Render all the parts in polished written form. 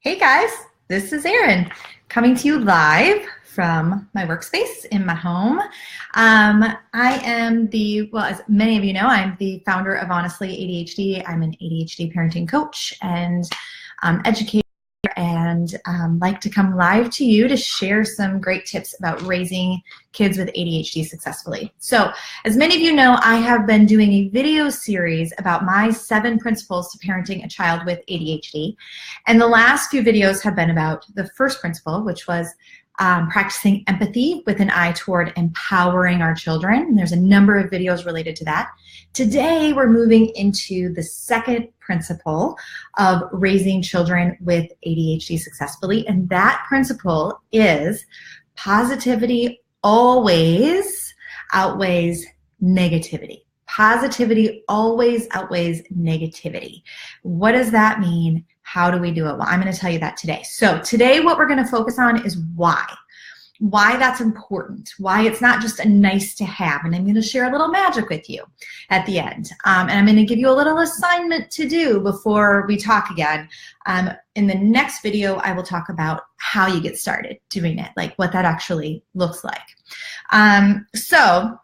Hey guys, this is Erin coming to you live from my workspace in my home. I am as many of you know, I'm the founder of Honestly ADHD. I'm an ADHD parenting coach and educator, and like to come live to you to share some great tips about raising kids with ADHD successfully. So, as many of you know, I have been doing a video series about my 7 principles to parenting a child with ADHD. And the last few videos have been about the first principle, which was practicing empathy with an eye toward empowering our children. And there's a number of videos related to that. Today, we're moving into the second principle of raising children with ADHD successfully. And that principle is positivity always outweighs negativity. Positivity always outweighs negativity. What does that mean? How do we do it? Well, I'm going to tell you that today. So today what we're going to focus on is why that's important, why it's not just a nice to have. And I'm going to share a little magic with you at the end. And I'm going to give you a little assignment to do before we talk again. In the next video, I will talk about how you get started doing it, like what that actually looks like. So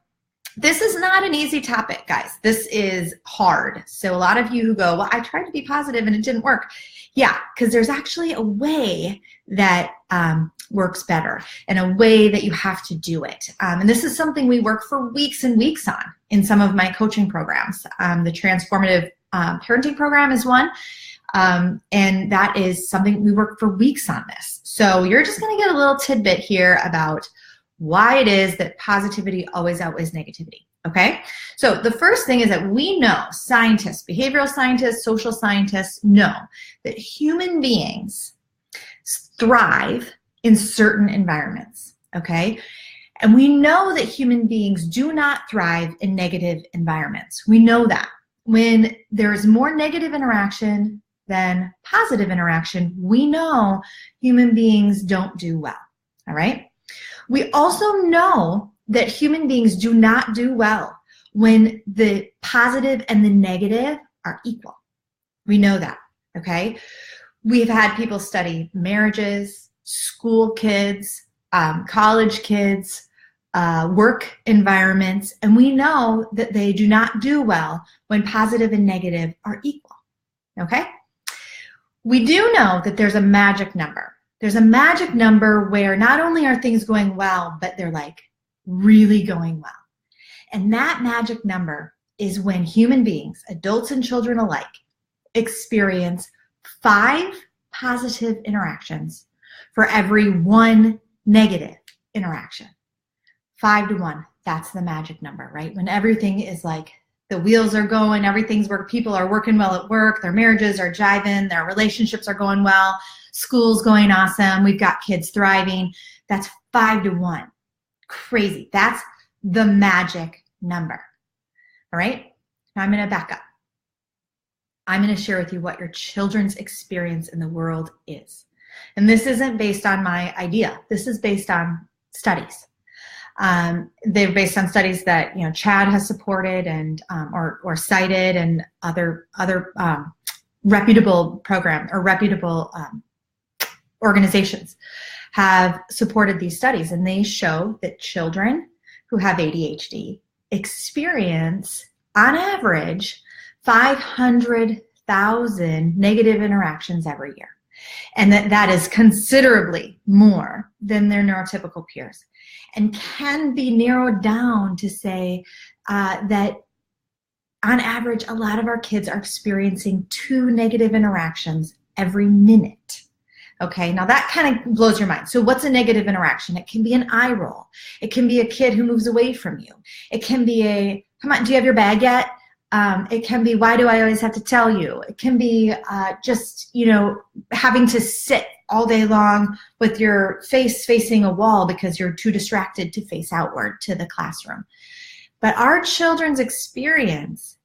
this is not an easy topic, guys. This is hard. So a lot of you who go, well, I tried to be positive and it didn't work. Yeah, because there's actually a way that works better and a way that you have to do it. And this is something we work for weeks and weeks on in some of my coaching programs. The Transformative Parenting Program is one. And that is something we work for weeks on this. So you're just going to get a little tidbit here about why it is that positivity always outweighs negativity, okay? So the first thing is that we know, scientists, behavioral scientists, social scientists know that human beings thrive in certain environments, okay? And we know that human beings do not thrive in negative environments. We know that. When there's more negative interaction than positive interaction, we know human beings don't do well, all right? We also know that human beings do not do well when the positive and the negative are equal. We know that, okay? We've had people study marriages, school kids, college kids, work environments, and we know that they do not do well when positive and negative are equal, okay? We do know that there's a magic number. There's a magic number where not only are things going well, but they're like really going well. And that magic number is when human beings, adults and children alike, experience 5 positive interactions for every 1 negative interaction. 5 to 1, that's the magic number, right? When everything is like the wheels are going, everything's where people are working well at work, their marriages are jiving, their relationships are going well, school's going awesome, we've got kids thriving. That's 5 to 1. Crazy. That's the magic number. All right? Now I'm going to back up. I'm going to share with you what your children's experience in the world is. And this isn't based on my idea. This is based on studies. They're based on studies that Chad has supported and or cited, and other reputable program or reputable organizations have supported these studies, and they show that children who have ADHD experience, on average, 500,000 negative interactions every year. And that is considerably more than their neurotypical peers, and can be narrowed down to say that on average, a lot of our kids are experiencing 2 negative interactions every minute. Okay, now that kind of blows your mind. So what's a negative interaction? It can be an eye roll. It can be a kid who moves away from you. It can be a, come on, do you have your bag yet? It can be, why do I always have to tell you? It can be just, having to sit all day long with your face facing a wall because you're too distracted to face outward to the classroom. But our children's experience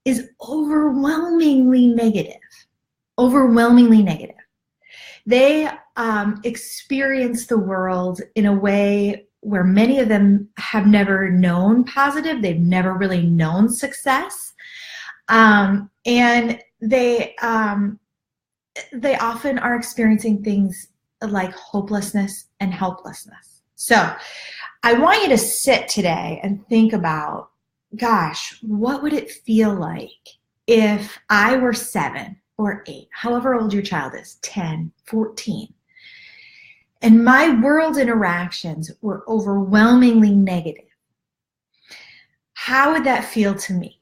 is overwhelmingly negative. Overwhelmingly negative. They experience the world in a way where many of them have never known positive. They've never really known success. And they they often are experiencing things like hopelessness and helplessness. So I want you to sit today and think about, gosh, what would it feel like if I were 7 or 8, however old your child is, 10, 14, and my world interactions were overwhelmingly negative? How would that feel to me?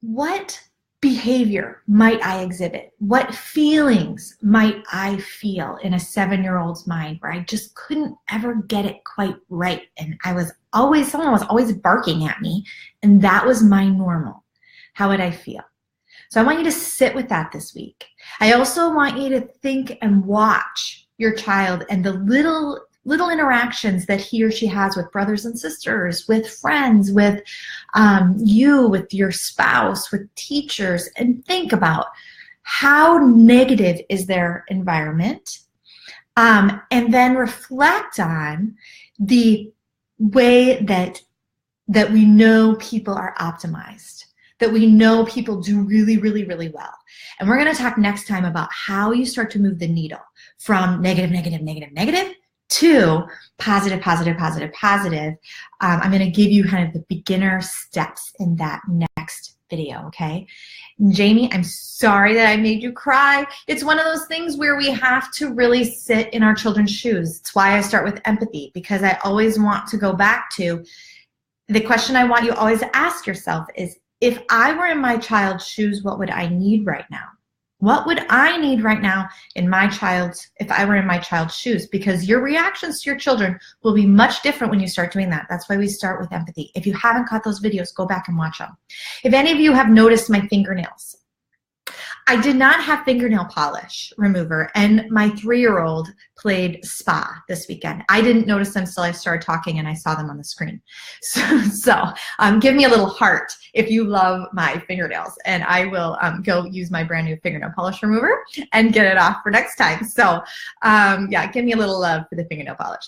What behavior might I exhibit? What feelings might I feel in a 7-year-old's mind where I just couldn't ever get it quite right? And someone was always barking at me, and that was my normal. How would I feel? So I want you to sit with that this week. I also want you to think and watch your child and the little interactions that he or she has with brothers and sisters, with friends, with you, with your spouse, with teachers, and think about how negative is their environment, and then reflect on the way that we know people are optimized, that we know people do really, really, really well. And we're going to talk next time about how you start to move the needle from negative, negative, negative, negative to positive, positive, positive, positive. I'm going to give you kind of the beginner steps in that next video, okay? Jamie, I'm sorry that I made you cry. It's one of those things where we have to really sit in our children's shoes. It's why I start with empathy, because I always want to go back to the question I want you always to ask yourself is, if I were in my child's shoes, what would I need right now? What would I need right now if I were in my child's shoes? Because your reactions to your children will be much different when you start doing that. That's why we start with empathy. If you haven't caught those videos, go back and watch them. If any of you have noticed my fingernails, I did not have fingernail polish remover, and my 3-year-old played spa this weekend. I didn't notice them until I started talking and I saw them on the screen. So give me a little heart if you love my fingernails, and I will go use my brand new fingernail polish remover and get it off for next time. So yeah, give me a little love for the fingernail polish.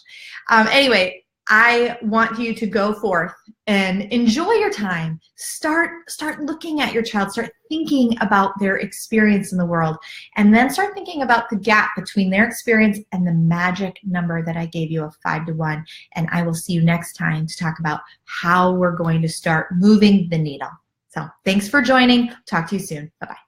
Anyway, I want you to go forth and enjoy your time. Start looking at your child. Start thinking about their experience in the world. And then start thinking about the gap between their experience and the magic number that I gave you of 5 to 1. And I will see you next time to talk about how we're going to start moving the needle. So thanks for joining. Talk to you soon. Bye-bye.